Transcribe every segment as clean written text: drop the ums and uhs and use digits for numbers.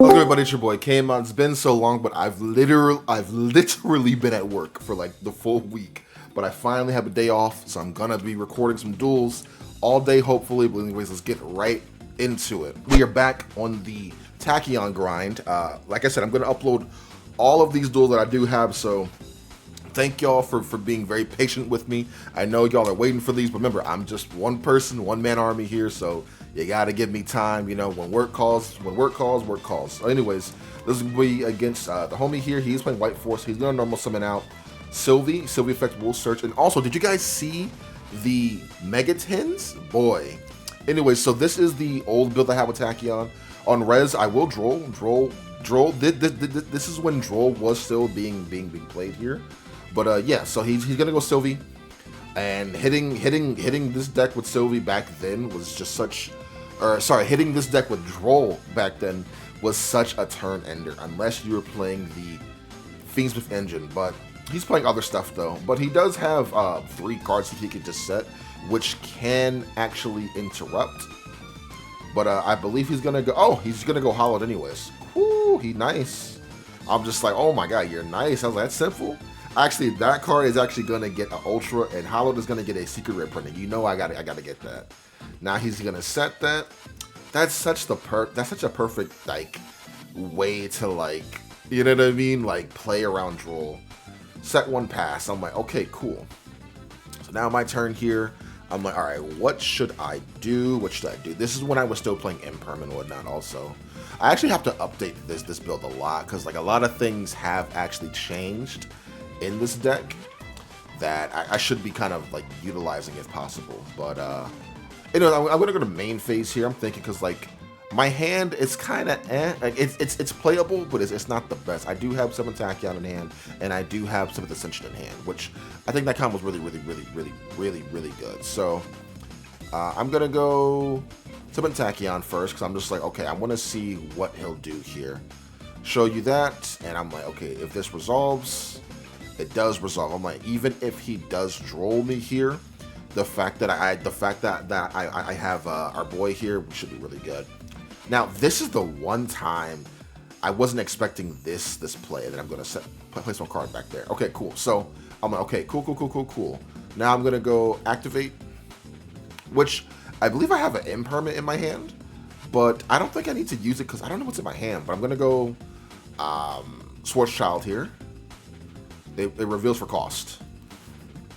Hello everybody, it's your boy Kamon. It's been so long, but I've literally been at work for like the full week. But I finally have a day off, so I'm gonna be recording some duels all day, hopefully. But anyways, let's get right into it. We are back on the Tachyon grind. Like I said, I'm gonna upload all of these duels that I do have, so thank y'all for being very patient with me. I know y'all are waiting for these, but remember, I'm just one person, one-man army here, so you gotta give me time. You know, when work calls, work calls. So anyways, this will be against the homie here. He's playing White Force. He's gonna normal summon out Sylvie effect will search. And also, did you guys see the Megatins? Boy. Anyways, so this is the old build I have with Tachyon. On Res, I will Droll. This is when Droll was still being played here. But yeah, so he's gonna go Sylvie, and hitting this deck with Sylvie back then was just such, or sorry, hitting this deck with Droll back then was such a turn ender, unless you were playing the Fiendsmith engine. But he's playing other stuff though. But he does have 3 cards that he could just set, which can actually interrupt. But I believe he's gonna go. Oh, he's gonna go hollowed anyways. Whoo, he nice. I'm just like, oh my god, you're nice. I was like, that's simple. Actually, that card is actually gonna get an ultra, and hollowed is gonna get a secret rare printing. You know, I gotta get that. Now he's gonna set that. That's such a perfect like way to, like, you know what I mean, like play around Droll. Set 1 pass. I'm like, okay, cool. So now my turn here. I'm like, all right, what should I do? What should I do? This is when I was still playing Imperm and whatnot. Also, I actually have to update this build a lot, because like a lot of things have actually changed in this deck that I should be kind of like utilizing if possible. But you know, I'm gonna go to main phase here. I'm thinking, because like my hand is kind of like it's playable, but it's not the best. I do have some Tachyon in hand, and I do have some of the Ascension in hand, which I think that combo was really good. So I'm gonna go Summon Tachyon first, because I'm just like, okay, I want to see what he'll do here. Show you that, and I'm like, okay, if this resolves, it does resolve. I'm like, even if he does Droll me here, the fact that I have our boy here should be really good. Now, this is the one time I wasn't expecting this play, that I'm gonna place my card back there. Okay, cool. So I'm like, okay, cool. Now I'm gonna go activate, which I believe I have an impermanent in my hand, but I don't think I need to use it because I don't know what's in my hand. But I'm gonna go Schwarzschild here. It reveals for cost.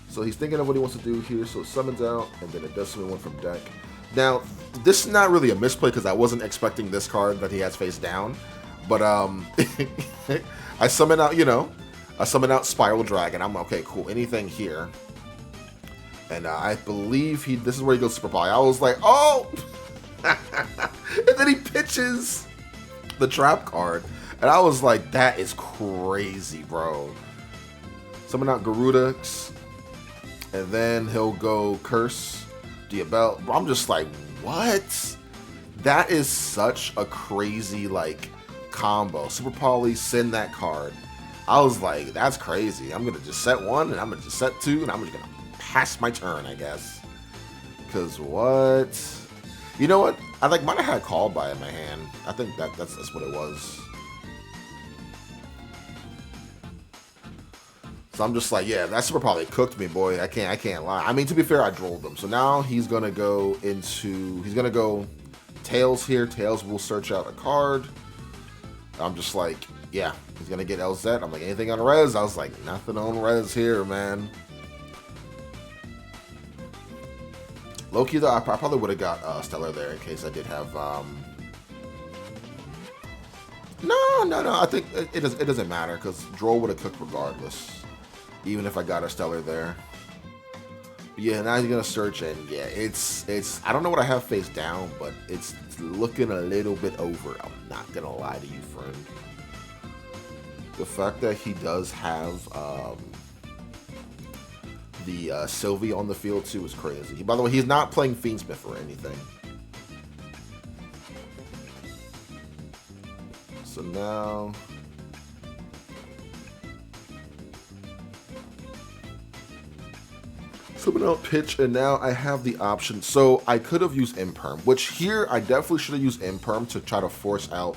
So he's thinking of what he wants to do here. So it summons out, and then it does summon 1 from deck. Now, this is not really a misplay, because I wasn't expecting this card that he has face down. But I summon out, you know, I summon out Tachyon Dragon. I'm like, okay, cool. Anything here? And I believe this is where he goes Super Poly. I was like, oh! And then he pitches the trap card. And I was like, that is crazy, bro. Summon out Garudix, and then he'll go Curse Diabel. I'm just like, what? That is such a crazy like combo. Super Poly, send that card. I was like, that's crazy. I'm gonna just set 1, and I'm gonna just set 2, and I'm just gonna pass my turn, I guess. Cause what? You know what? I like might have had Called By in my hand. I think that's what it was. So I'm just like, yeah, that Super Poly cooked me, boy. I can't lie. I mean, to be fair, I drolled him. So now he's gonna go Tails here. Tails will search out a card. I'm just like, yeah, he's gonna get LZ. I'm like, anything on Res? I was like, nothing on Res here, man. Loki though, I probably would have got Stellar there in case I did have. No. I think it doesn't matter, because Droll would have cooked regardless. Even if I got a Stellar there. But yeah, now he's gonna search, and yeah, it's I don't know what I have face down, but it's looking a little bit over. I'm not gonna lie to you, friend. The fact that he does have the Sylvie on the field too is crazy. By the way, he's not playing Fiendsmith or anything. So now summon out pitch, and now I have the option. So I could have used Imperm, which here I definitely should have used Imperm to try to force out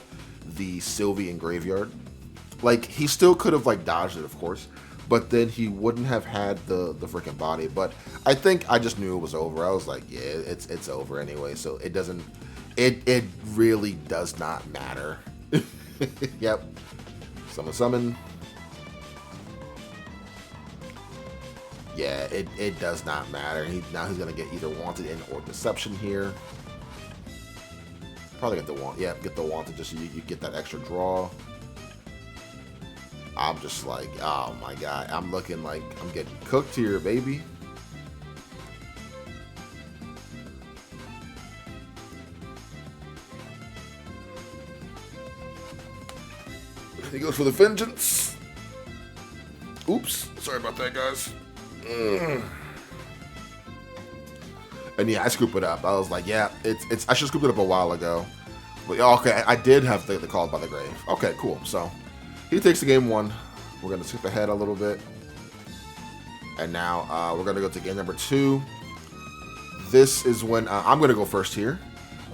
the Sylvian graveyard. Like, he still could have, like, dodged it, of course, but then he wouldn't have had the freaking body. But I think I just knew it was over. I was like, yeah, it's over anyway, so it doesn't, it really does not matter. Yep. Summon. Yeah, it does not matter. Now he's gonna get either Wanted in or Deception here. Probably get the get the Wanted just so you get that extra draw. I'm just like, oh my god, I'm looking like I'm getting cooked here, baby. He goes for the Vengeance. Oops, sorry about that, guys. And yeah, I scoop it up. I was like, yeah, it's. I should scoop it up a while ago. But okay, I did have the Called by the Grave. Okay, cool. So he takes the game 1. We're gonna skip ahead a little bit, and now we're gonna go to game number 2. This is when I'm gonna go first here.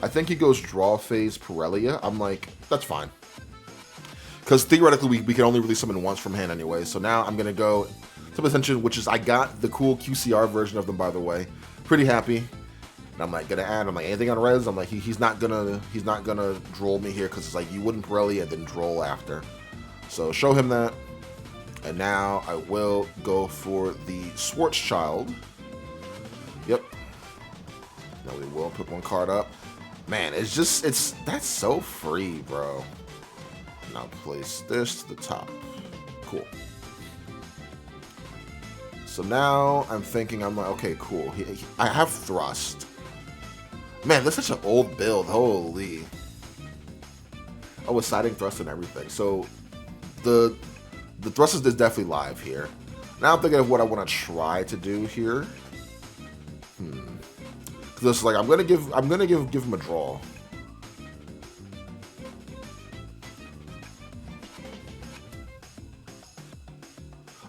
I think he goes draw phase Pirellia. I'm like, that's fine, because theoretically we can only release summon once from hand anyway. So now I'm gonna go Summon Ascension, which is, I got the cool QCR version of them, by the way. Pretty happy. And I'm like gonna add. I'm like, anything on res. I'm like, he's not gonna droll me here, because it's like you wouldn't Pirelli and then droll after. So show him that. And now I will go for the Schwarzschild. Yep. Now we will put one card up. Man, that's so free, bro. Now place this to the top. Cool. So now I'm thinking, I'm like, okay, cool. I have Thrust. Man, that's such an old build. Holy. Oh, with siding Thrust and everything. So the Thrust is definitely live here. Now I'm thinking of what I want to try to do here. Because it's like I'm gonna give him a draw.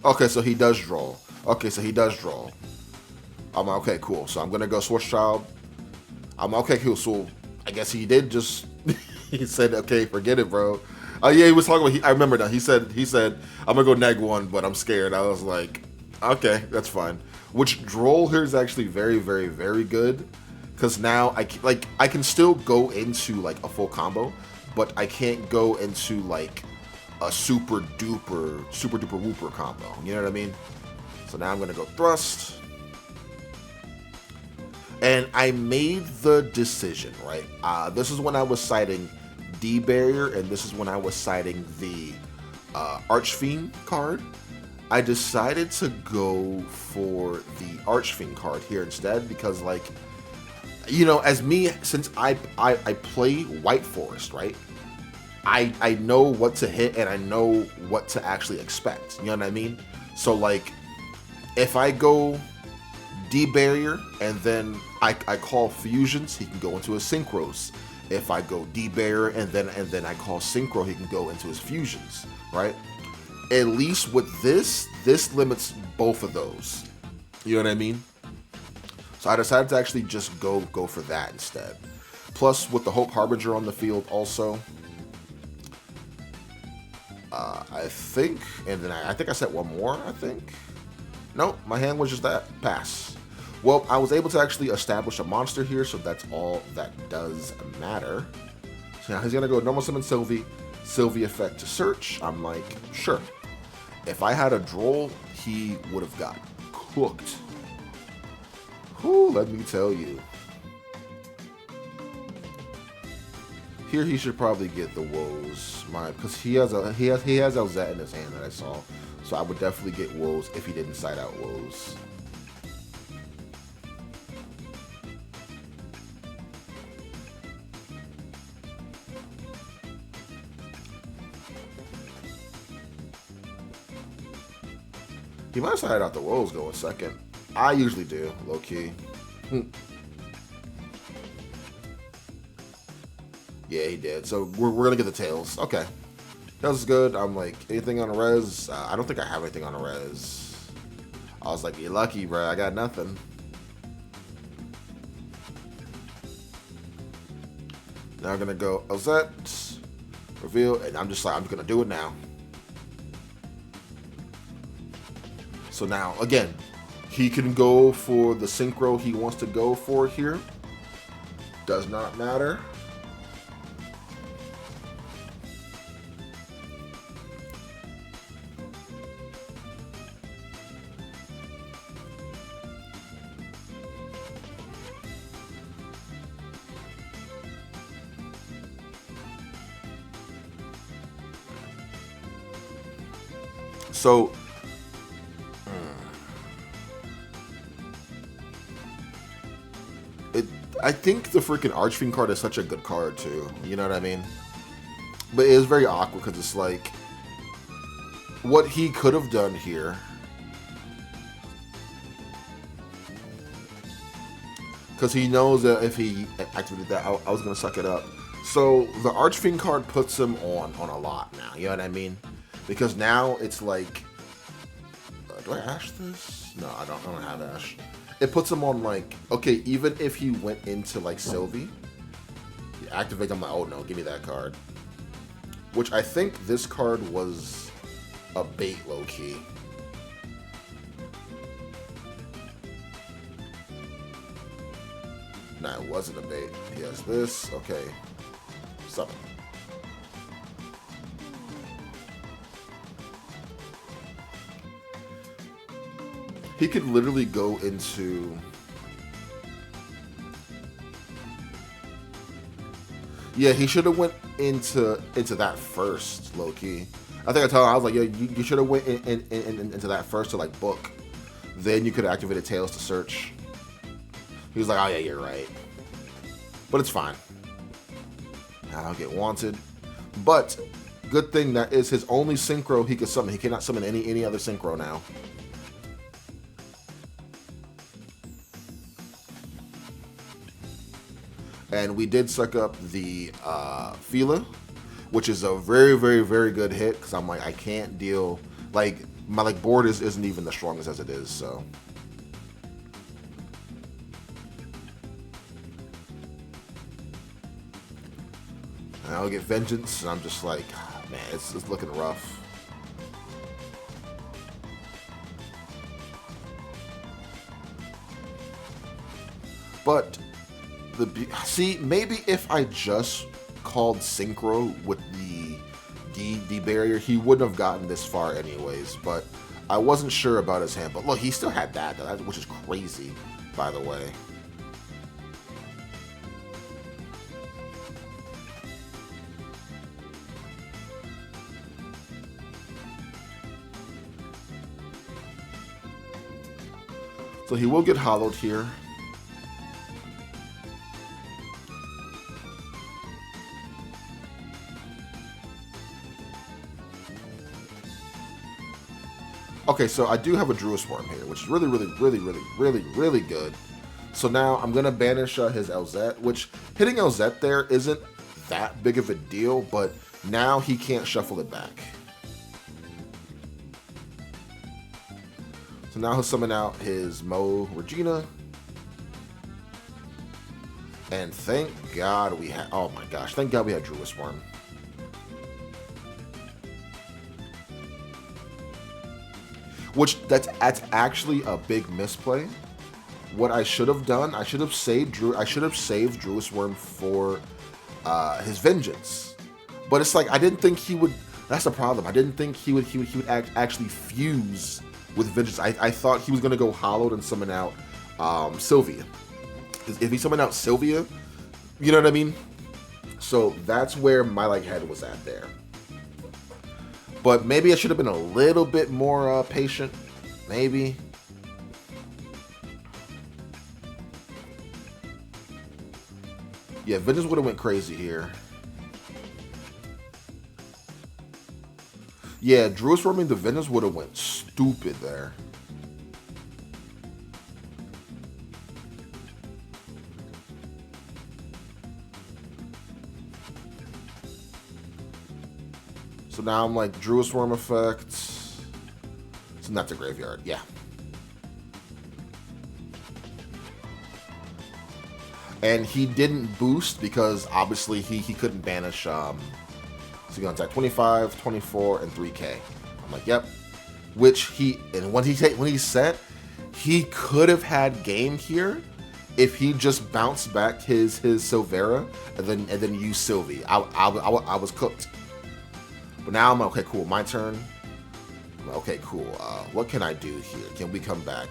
Okay, so he does draw. Okay, so he does draw. I'm like, okay, cool. So I'm gonna go Schwarzschild. I'm okay, cool. So I guess he did just he said, okay, forget it, bro. Oh yeah, he was talking about. I remember that. He said, I'm gonna go neg 1, but I'm scared. I was like, okay, that's fine. Which droll here is actually very, very, very good, because now I can still go into like a full combo, but I can't go into like a super duper whooper combo. You know what I mean? So now I'm gonna go Thrust. And I made the decision, right? This is when I was citing D Barrier, and this is when I was citing the Archfiend card. I decided to go for the Archfiend card here instead, because, like, you know, as me, since I play White Forest, right? I know what to hit and I know what to actually expect. You know what I mean? So, like, if I go D Barrier and then I call Fusions, he can go into his Synchros. If I go D Barrier and then I call Synchro, he can go into his Fusions, right? At least with this limits both of those. You know what I mean? So I decided to actually just go for that instead. Plus, with the Hope Harbinger on the field also, I think, and then I think I set one more, I think. Nope, my hand was just that. Pass. Well, I was able to actually establish a monster here, so that's all that does matter. So now he's going to go normal summon Sylvie effect to search. I'm like, sure. If I had a droll, he would have got cooked. Whew, let me tell you. Here he should probably get the woes, because he has Elzette in his hand that I saw. So I would definitely get woes if he didn't side out woes. He might have sided out the woes going second. I usually do, low key. Yeah, he did. So we're gonna get the tails. Okay. Tails is good. I'm like, anything on a res? I don't think I have anything on a res. I was like, you're lucky, bro. I got nothing. Now I'm gonna go Elzette. reveal, and I'm just like, I'm gonna do it now. So now, again, he can go for the synchro he wants to go for here. Does not matter. So, I think the freaking Archfiend card is such a good card too. You know what I mean? But it is very awkward because it's like what he could have done here. Because he knows that if he activated that, I was going to suck it up. So the Archfiend card puts him on a lot now. You know what I mean? Because now it's like, do I Ash this? No, I don't have Ash. It puts him on like, okay, even if he went into like Sylvie, you activate him like, oh no, give me that card. Which I think this card was a bait low-key. Nah, it wasn't a bait. He has this, okay. Summon. He could literally go into... Yeah, he should have went into that first, low-key. I think I told him, I was like, yo, you should have went into that first to, like, book. Then you could have activated Tails to search. He was like, oh, yeah, you're right. But it's fine. I'll get wanted. But, good thing that is his only synchro he could summon. He cannot summon any other synchro now. And we did suck up the Fila, which is a very, very, very good hit. Because I'm like, I can't deal. Like, my board isn't even the strongest as it is. So. And I'll get Vengeance. And I'm just like, man, it's looking rough. But. See, maybe if I just called Synchro with the barrier, he wouldn't have gotten this far anyways, but I wasn't sure about his hand. But look, he still had that, which is crazy, by the way. So he will get hollowed here. Okay, so I do have a Druid Swarm here, which is really, really, really, really, really, really good. So now I'm going to banish his LZ, which hitting LZ there isn't that big of a deal, but now he can't shuffle it back. So now he'll summon out his Mo Regina. And thank God we had, oh my gosh, thank God we had Druid Swarm. Which that's actually a big misplay. What I should have done, I should have saved Druid Swarm for his Vengeance. But it's like I didn't think he would. That's the problem. I didn't think he would actually fuse with Vengeance. I thought he was gonna go hollowed and summon out Sylvia. If he summoned out Sylvia, you know what I mean. So that's where my head was at there. But maybe I should have been a little bit more patient. Maybe. Yeah, Vengeance would have went crazy here. Yeah, Druid Swarming the Vengeance would have went stupid there. So now I'm like, Druid Swarm effect. So that's a graveyard, yeah. And he didn't boost because obviously he couldn't banish So you're gonna attack 25, 24, and 3K. I'm like, yep. Which when he said he could have had game here if he just bounced back his Silvera and then used Sylvie. I was cooked. But now I'm like, okay, cool. My turn. Okay, cool. What can I do here? Can we come back?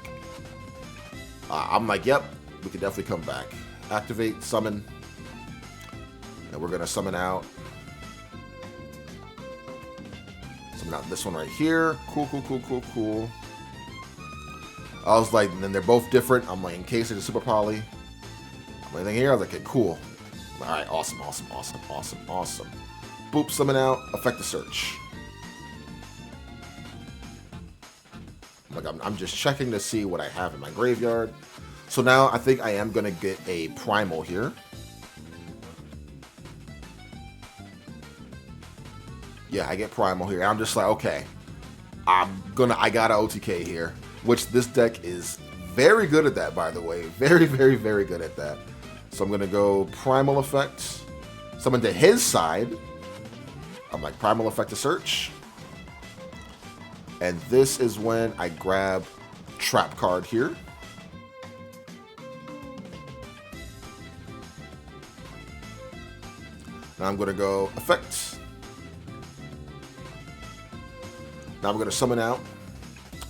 I'm like, yep, we can definitely come back. Activate, summon, and we're gonna summon out this one right here. Cool. I was like, and then they're both different. I'm like, in case it's a super poly. I'm like, here. I was like, okay, cool. All right, awesome. Boop, summon out, effect the search. Like I'm just checking to see what I have in my graveyard. So now I think I am gonna get a primal here. Yeah, I get primal here. I'm just like, okay, I got an OTK here, which this deck is very good at that, by the way. Very good at that. So I'm gonna go primal effect, summon to his side. I'm like, primal effect to search. And this is when I grab trap card here. Now I'm gonna go effect. Now I'm gonna summon out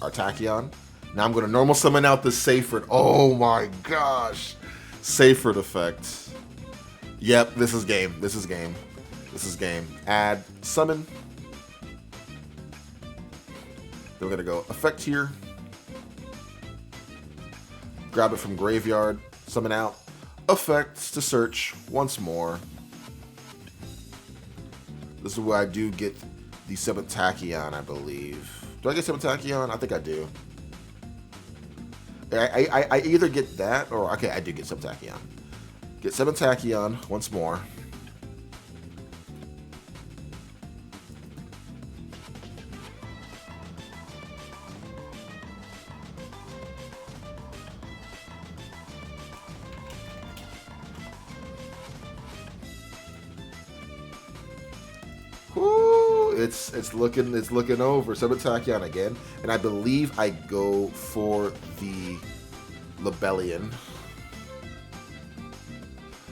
our Tachyon. Now I'm gonna normal summon out the Seyfried. Oh my gosh. Seyfried effect. Yep, this is game. Add summon. Then we're gonna go effect here. Grab it from graveyard, summon out, effects to search once more. This is where I do get the 7th Tachyon, I believe. Do I get 7th Tachyon? I think I do. I either get that or, okay, I do get 7th Tachyon. Get 7th Tachyon once more. It's looking over. 7 Tachyon again, and I believe I go for the Libellion.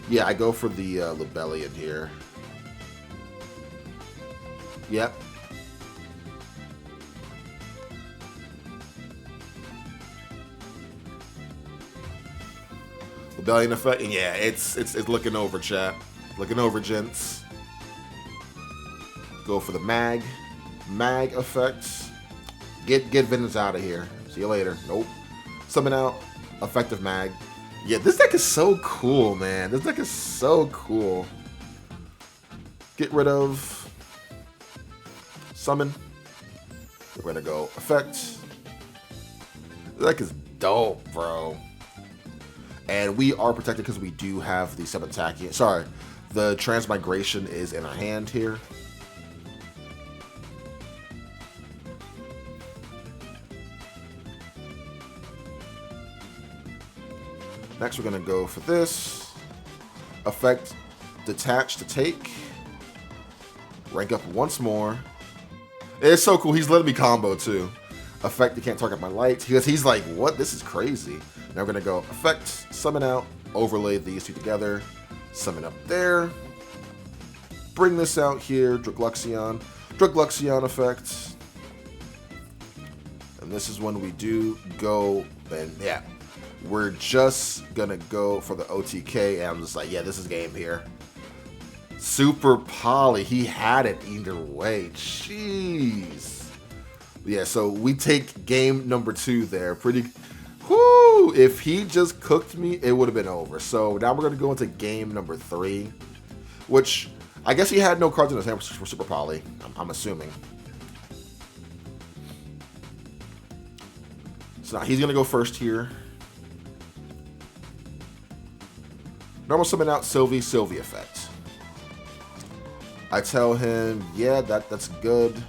Yeah, I go for the Libellion here. Yep. Libellion effect. And yeah, it's looking over, chat. Looking over, gents. Go for the mag effects. Get Venus out of here. See you later. Nope. Summon out effective mag. Yeah, this deck is so cool, man. This deck is so cool. Get rid of summon. We're gonna go effect. This deck is dope, bro. And we are protected because we do have the 7th Tachyon. Sorry, the transmigration is in our hand here. Next, we're going to go for this. Effect, detach to take. Rank up once more. It's so cool. He's letting me combo, too. Effect, you can't target my lights. Because he's like, what? This is crazy. Now we're going to go effect, summon out, overlay these two together. Summon up there. Bring this out here. Drugluxion. Drugluxion effect. And this is when we do go, and yeah. We're just gonna go for the OTK, and I'm just like, yeah, this is game here. Super Poly, he had it either way. Jeez. Yeah, so we take game number 2 there. Pretty, whoo! If he just cooked me, it would have been over. So now we're gonna go into game number 3, which I guess he had no cards in his hand for Super Poly. I'm assuming. So now he's gonna go first here. Normal summon out Sylvie effect. I tell him, yeah, that's good.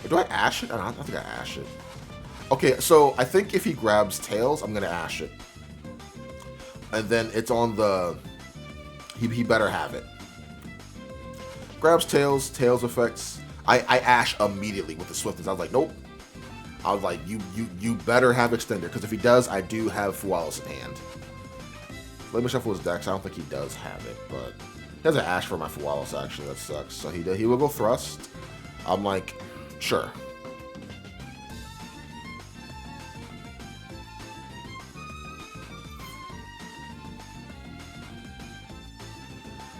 Do I ash it? I don't think I ash it. Okay, so I think if he grabs Tails, I'm gonna ash it. And then it's on the... He better have it. Grabs Tails, Tails effects. I Ash immediately with the swiftness. I was like, nope. I was like, you better have Extender, because if he does, I do have Fualos in hand. Let me shuffle his decks. I don't think he does have it, but he has an Ash for my Fualos, actually. That sucks. So he will go Thrust. I'm like, sure.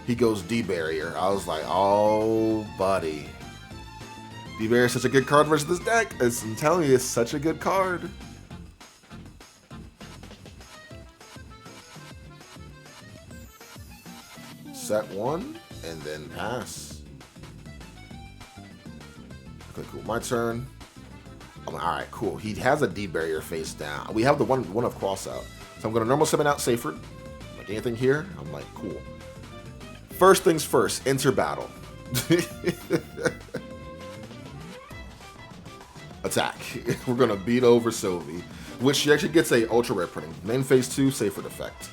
He goes D-Barrier. I was like, oh, buddy. D-Barrier is such a good card versus this deck. I'm telling you, it's such a good card. Set one, and then pass. Okay, cool. My turn. I'm like, alright, cool. He has a D-Barrier face down. We have the one of cross out. So I'm going to normal summon out Seyfried. Like anything here? I'm like, cool. First things first, enter battle. Attack. We're going to beat over Sylvie, which she actually gets a ultra rare printing. Main phase 2, Seyfried effect.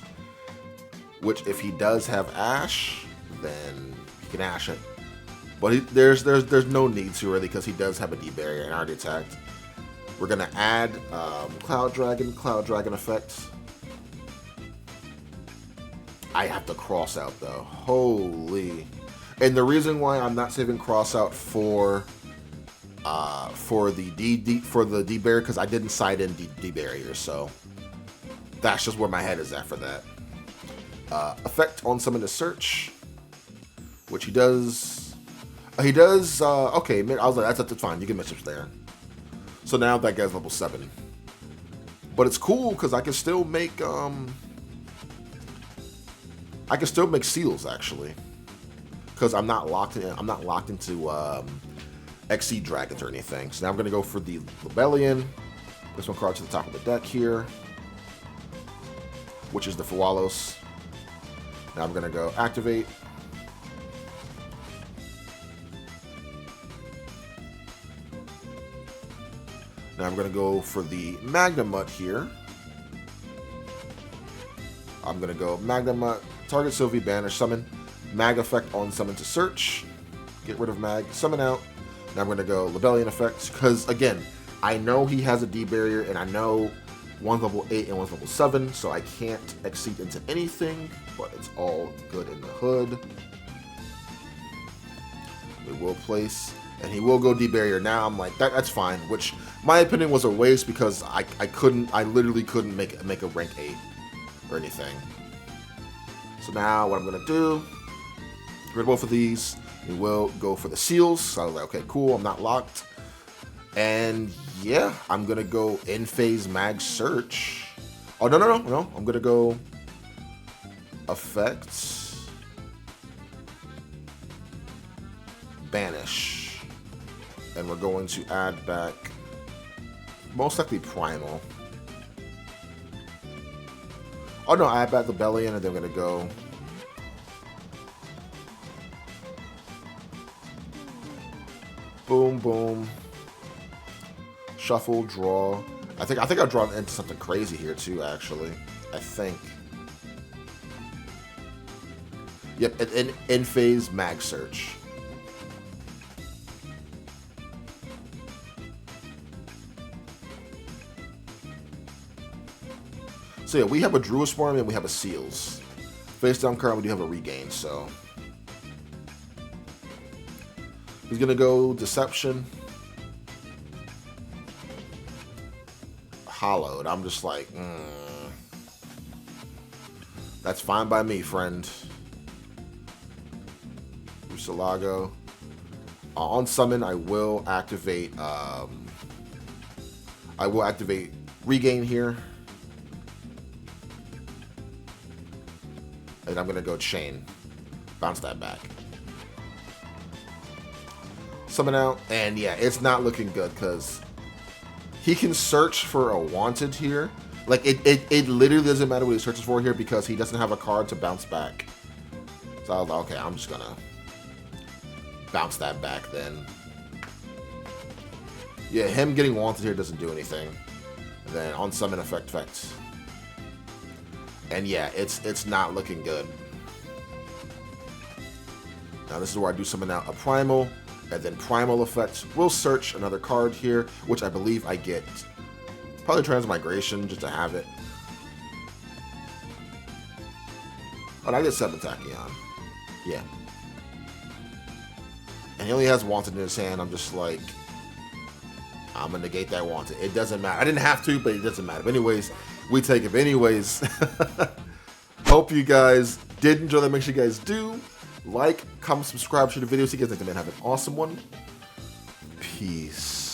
Which, if he does have Ash, then he can Ash it. But there's no need to, really, because he does have a D-Barrier and already attacked. We're going to add Cloud Dragon effect. I have to cross out, though. Holy. And the reason why I'm not saving cross out for the D-Barrier, because I didn't side in D-Barrier, so that's just where my head is at for that. Effect on summon to search, which he does. Okay, I was like, that's fine. You can message there. So now that guy's level 7. But it's cool because I can still make seals actually, because I'm not locked in. I'm not locked into XC dragons or anything. So now I'm gonna go for the Rebellion. This one card to the top of the deck here, which is the Fualos. Now I'm gonna go activate. Now I'm gonna go for the Magnemut here. I'm gonna go Magnemut, target Sylvie, banish, summon, Mag effect on summon to search, get rid of Mag, summon out. Now I'm gonna go Rebellion effect, because again, I know he has a D-Barrier, and I know one's level 8 and one's level 7, so I can't exceed into anything, but it's all good in the hood. We will place, and he will go D-Barrier. Now I'm like, that's fine, which my opinion was a waste because I literally couldn't make a rank 8 or anything. So now what I'm gonna do, get rid of both of these. We will go for the seals. So I was like, okay, cool, I'm not locked. And yeah, I'm gonna go in phase Mag Search. Oh no, I'm gonna go effects, banish, and we're going to add back most likely Primal. Oh no, I add back the Rebellion, and then we're gonna go boom, boom. Shuffle, draw. I think I've drawn into something crazy here too, actually. I think. Yep, an in-phase Mag Search. So yeah, we have a Druid Swarm and we have a Seals. Face down card, we do have a Regain, so. He's gonna go Deception. Hollowed. I'm just like, that's fine by me, friend. Usalago. On summon, I will activate. Regain here, and I'm gonna go Chain. Bounce that back. Summon out, and yeah, it's not looking good because he can search for a wanted here. Like, it literally doesn't matter what he searches for here because he doesn't have a card to bounce back. So I was like, okay, I'm just gonna bounce that back then. Yeah, him getting wanted here doesn't do anything. And then on summon effect. And yeah, it's not looking good. Now this is where I do summon out a Primal, and then Primal effect. We'll search another card here, which I believe I get. Probably Transmigration, just to have it. Oh, I get 7 Tachyon. Yeah. And he only has Wanted in his hand. I'm just like, I'm going to negate that Wanted. It doesn't matter. I didn't have to, but it doesn't matter. But anyways, we take it. But anyways, hope you guys did enjoy that. Make sure you guys do like, comment, subscribe, share the video. See you guys next time, man. Have an awesome one. Peace.